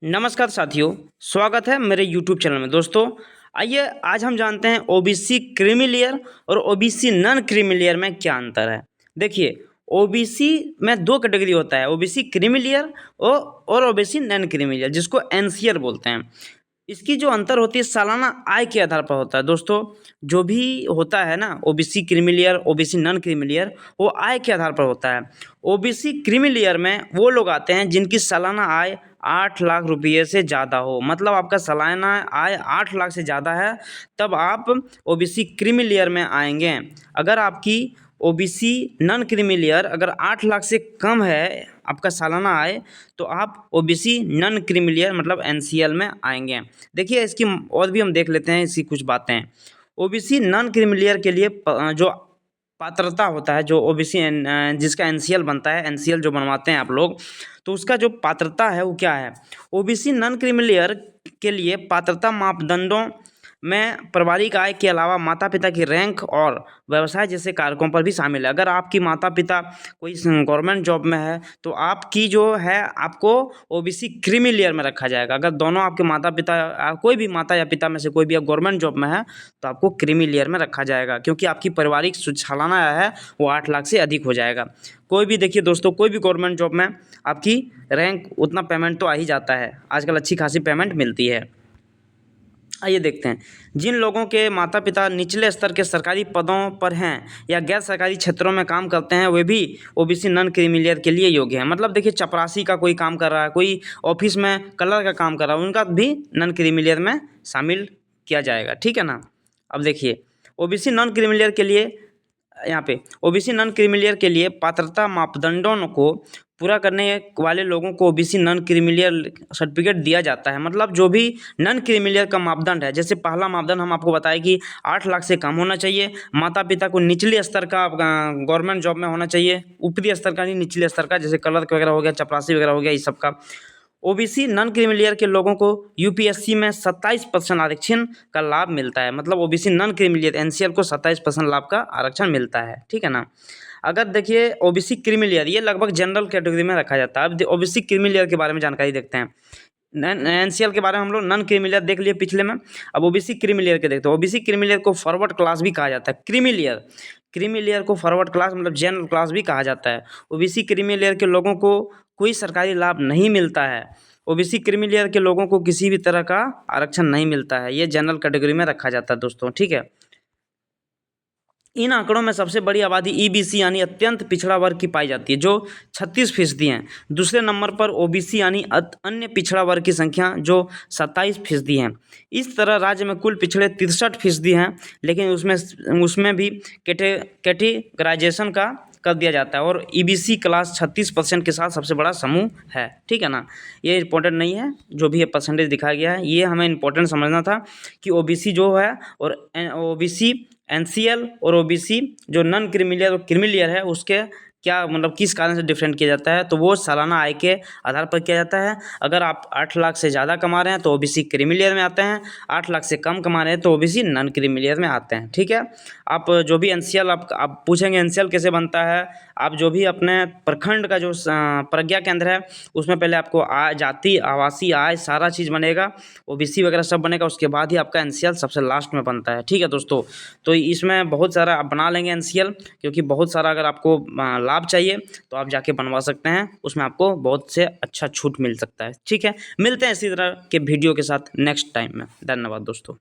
नमस्कार साथियों, स्वागत है मेरे YouTube चैनल में। दोस्तों आइए आज हम जानते हैं ओबीसी क्रीमी लेयर और ओबीसी नॉन क्रीमी लेयर में क्या अंतर है। देखिए, ओबीसी में दो कैटेगरी होता है, ओबीसी क्रीमी लेयर और ओबीसी नॉन क्रीमी लेयर, जिसको एनसीएल बोलते हैं। इसकी जो अंतर होती है सालाना आय के आधार पर होता है। दोस्तों जो भी होता है ना, OBC creamy layer OBC non creamy layer, वो आय के आधार पर होता है। ओबीसी क्रीमी लेयर में वो लोग आते हैं जिनकी सालाना आय 8 लाख रुपये से ज़्यादा हो, मतलब आपका सालाना आय 8 लाख से ज़्यादा है तब आप ओबीसी क्रीमी लेयर में आएंगे। अगर आपकी ओबीसी नॉन क्रीमी लेयर अगर 8 लाख से कम है आपका सालाना आय, तो आप ओबीसी नॉन क्रीमी लेयर मतलब एनसीएल में आएंगे। देखिए इसकी और भी हम देख लेते हैं इसकी कुछ बातें। ओबीसी नॉन क्रीमी लेयर के लिए जो पात्रता होता है, जो ओबीसी जिसका एनसीएल बनता है, एनसीएल जो बनवाते हैं आप लोग, तो उसका जो पात्रता है वो क्या है। ओबीसी नॉन क्रीमी लेयर के लिए पात्रता मापदंडों में पारिवारिक आय के अलावा माता पिता की रैंक और व्यवसाय जैसे कारकों पर भी शामिल है। अगर आपकी माता पिता कोई गवर्नमेंट जॉब में है तो आपकी जो है आपको ओबीसी क्रीमी लेयर में रखा जाएगा। अगर दोनों आपके माता पिता कोई भी माता या पिता में से कोई भी अब गवर्नमेंट जॉब में है तो आपको क्रीमी लेयर में रखा जाएगा, क्योंकि आपकी पारिवारिक सालाना आय है वो 8 लाख से अधिक हो जाएगा। कोई भी देखिए दोस्तों, कोई भी गवर्नमेंट जॉब में आपकी रैंक उतना पेमेंट तो आ ही जाता है, आजकल अच्छी खासी पेमेंट मिलती है। आइए देखते हैं, जिन लोगों के माता पिता निचले स्तर के सरकारी पदों पर हैं या गैर सरकारी क्षेत्रों में काम करते हैं वे भी ओबीसी नॉन क्रीमी लेयर के लिए योग्य हैं। मतलब देखिए, चपरासी का कोई काम कर रहा है, कोई ऑफिस में कलर का काम कर रहा है, उनका भी नॉन क्रीमी लेयर में शामिल किया जाएगा। ठीक है ना। अब देखिए, ओबीसी नॉन क्रीमी लेयर के लिए यहाँ पे ओबीसी नॉन क्रीमी लेयर के लिए पात्रता मापदंडों को पूरा करने वाले लोगों को OBC non creamy layer certificate दिया जाता है। मतलब जो भी नॉन क्रीमी लेयर का मापदंड है, जैसे पहला मापदंड हम आपको बताएं कि 8 लाख से कम होना चाहिए, माता पिता को निचले स्तर का गवर्नमेंट जॉब में होना चाहिए, ऊपरी स्तर का नहीं निचले स्तर का, जैसे क्लर्क वगैरह हो गया, चपरासी वगैरह हो गया, इस सब का। ओबीसी नॉन क्रीमी लेयर के लोगों को यूपीएससी में 27% आरक्षण का लाभ मिलता है। मतलब OBC non creamy layer NCL को 27% लाभ का आरक्षण मिलता है। ठीक है ना। अगर देखिए ओबीसी क्रीमी लेयर ये लगभग जनरल कैटेगरी में रखा जाता है। अब ओबीसी क्रीमी लेयर के बारे में जानकारी देखते हैं। एनसीएल के बारे में हम लोग नॉन क्रीमी लेयर देख लिए पिछले में, अब ओबीसी क्रीमी लेयर के देखते हैं। ओबीसी क्रीमी लेयर को फॉरवर्ड क्लास भी कहा जाता है। क्रीमी लेयर को फॉरवर्ड क्लास मतलब जनरल क्लास भी कहा जाता है। ओबीसी क्रीमी लेयर के लोगों को कोई सरकारी लाभ नहीं मिलता है। ओबीसी क्रीमी लेयर के लोगों को किसी भी तरह का आरक्षण नहीं मिलता है, ये जनरल कैटेगरी में रखा जाता है दोस्तों। ठीक है। इन आंकड़ों में सबसे बड़ी आबादी ईबीसी यानी अत्यंत पिछड़ा वर्ग की पाई जाती है, जो 36% है। दूसरे नंबर पर ओबीसी यानी अन्य पिछड़ा वर्ग की संख्या जो 27% है। इस तरह राज्य में कुल पिछड़े 63% हैं, लेकिन उसमें भी कैटेगराइजेशन का कर दिया जाता है, और ईबीसी क्लास 36% के साथ सबसे बड़ा समूह है। ठीक है ना। ये इंपॉर्टेंट नहीं है, जो भी ये परसेंटेज दिखाया गया है ये हमें इंपॉर्टेंट समझना था कि ओबीसी जो है और ओबीसी एनसीएल और ओबीसी जो नॉन क्रीमी लेयर और क्रीमी लेयर है उसके क्या मतलब किस कारण से डिफरेंट किया जाता है, तो वो सालाना आय के आधार पर किया जाता है। अगर आप 8 लाख से ज़्यादा कमा रहे हैं तो ओबीसी क्रीमी लेयर में आते हैं, 8 लाख से कम कमा रहे हैं तो ओबीसी नॉन क्रीमी लेयर में आते हैं। ठीक है। आप जो भी एनसीएल आप पूछेंगे एनसीएल कैसे बनता है, आप जो भी अपने प्रखंड का जो प्रज्ञा केंद्र है उसमें पहले आपको आय, जाति, आवासीय आय सारा चीज़ बनेगा, ओबीसी वगैरह सब बनेगा, उसके बाद ही आपका एनसीएल सबसे लास्ट में बनता है। ठीक है दोस्तों। तो इसमें बहुत सारा आप बना लेंगे एनसीएल, क्योंकि बहुत सारा अगर आपको लाभ चाहिए तो आप जाके बनवा सकते हैं, उसमें आपको बहुत से अच्छा छूट मिल सकता है। ठीक है। मिलते हैं इसी तरह के वीडियो के साथ नेक्स्ट टाइम में। धन्यवाद दोस्तों।